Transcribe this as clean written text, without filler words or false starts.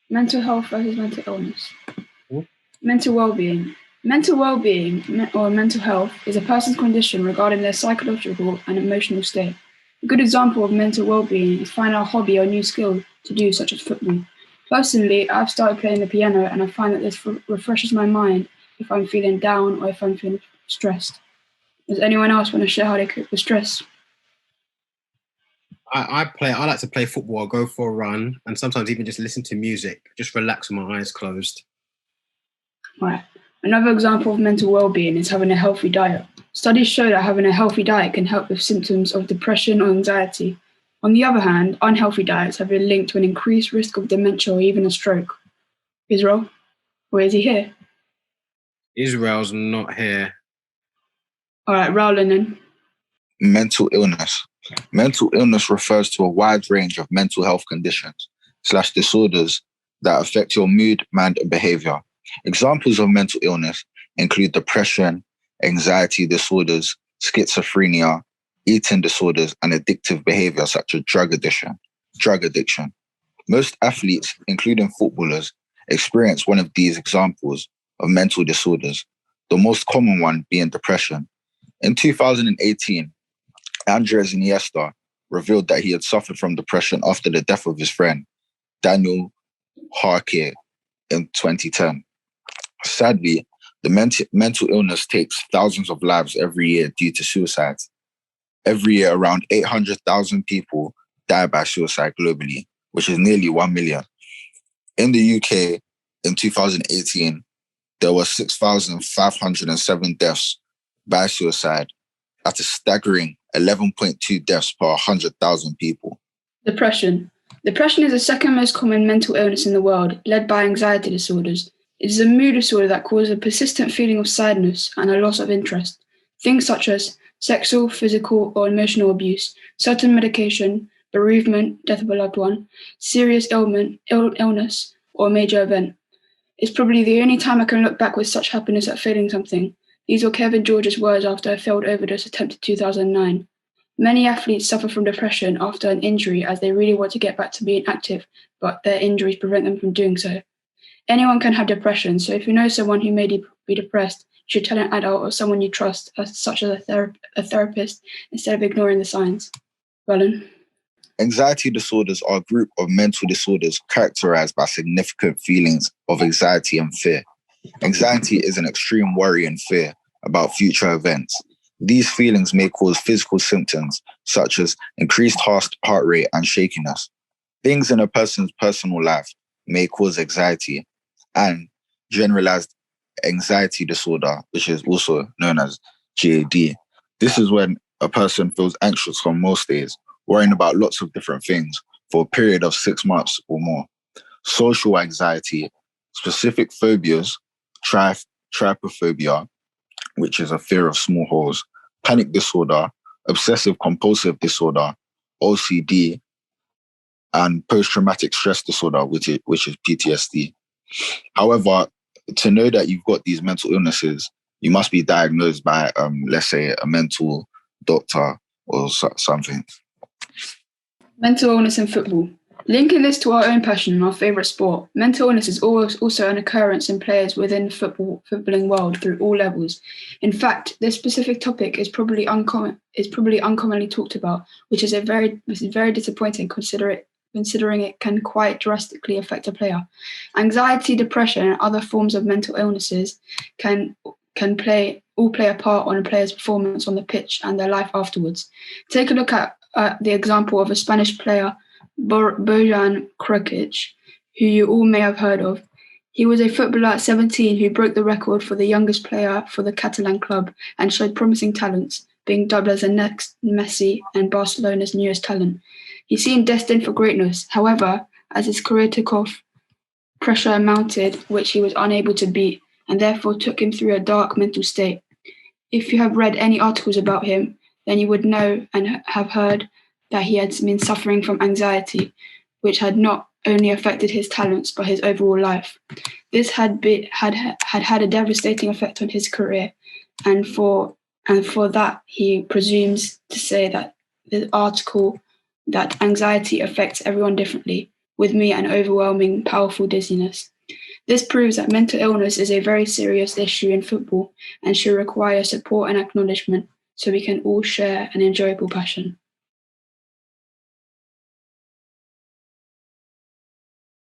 Mental health versus mental illness. Hmm? Mental well-being. Mental well-being or mental health is a person's condition regarding their psychological and emotional state. A good example of mental well-being is finding a hobby or new skill to do, such as football. Personally, I've started playing the piano and I find that this refreshes my mind if I'm feeling down or if I'm feeling stressed. Does anyone else want to share how they cope with stress? I like to play football, go for a run, and sometimes even just listen to music, just relax with my eyes closed. Right. Another example of mental well-being is having a healthy diet. Studies show that having a healthy diet can help with symptoms of depression or anxiety. On the other hand, unhealthy diets have been linked to an increased risk of dementia or even a stroke. Israel, or is he here? Israel's not here. All right, Rowland then. Mental illness. Mental illness refers to a wide range of mental health conditions/disorders that affect your mood, mind, and behavior. Examples of mental illness include depression, anxiety disorders, schizophrenia, eating disorders, and addictive behavior such as drug addiction. Most athletes, including footballers, experience one of these examples of mental disorders, the most common one being depression. In 2018, Andres Iniesta revealed that he had suffered from depression after the death of his friend, Daniel Harke, in 2010. Sadly, the mental illness takes thousands of lives every year due to suicides. Every year, around 800,000 people die by suicide globally, which is nearly 1 million. In the UK, in 2018, there were 6,507 deaths by suicide at a staggering 11.2 deaths per 100,000 people. Depression. Depression is the second most common mental illness in the world, led by anxiety disorders. It is a mood disorder that causes a persistent feeling of sadness and a loss of interest. Things such as sexual, physical, or emotional abuse, certain medication, bereavement, death of a loved one, serious illness, or major event. It's probably the only time I can look back with such happiness at feeling something. These were Kevin George's words after a failed overdose attempt in 2009. Many athletes suffer from depression after an injury as they really want to get back to being active, but their injuries prevent them from doing so. Anyone can have depression, so if you know someone who may be depressed, you should tell an adult or someone you trust, such as a therapist, instead of ignoring the signs. Roland? Anxiety disorders are a group of mental disorders characterized by significant feelings of anxiety and fear. Anxiety is an extreme worry and fear about future events. These feelings may cause physical symptoms such as increased heart rate and shakiness. Things in a person's personal life may cause anxiety, and generalized anxiety disorder, which is also known as GAD. This is when a person feels anxious on most days, worrying about lots of different things for a period of 6 months or more. Social anxiety, specific phobias, trypophobia, which is a fear of small holes, panic disorder, obsessive compulsive disorder, OCD, and post-traumatic stress disorder, which is PTSD. However, to know that you've got these mental illnesses, you must be diagnosed by, let's say, a mental doctor or something. Mental illness in football. Linking this to our own passion and our favourite sport, mental illness is also an occurrence in players within the footballing world through all levels. In fact, this specific topic is probably uncommonly talked about, which is very disappointing considering it can quite drastically affect a player. Anxiety, depression, and other forms of mental illnesses can play a part on a player's performance on the pitch and their life afterwards. Take a look at the example of a Spanish player, Bojan Krikic, who you all may have heard of. He was a footballer at 17 who broke the record for the youngest player for the Catalan club and showed promising talents, being dubbed as the next Messi and Barcelona's newest talent. He seemed destined for greatness. However, as his career took off, pressure mounted, which he was unable to beat, and therefore took him through a dark mental state. If you have read any articles about him, then you would know and have heard that he had been suffering from anxiety, which had not only affected his talents but his overall life. This had a devastating effect on his career, and for that he presumes to say that the article that anxiety affects everyone differently. with me an overwhelming, powerful dizziness. This proves that mental illness is a very serious issue in football and should require support and acknowledgement so we can all share an enjoyable passion.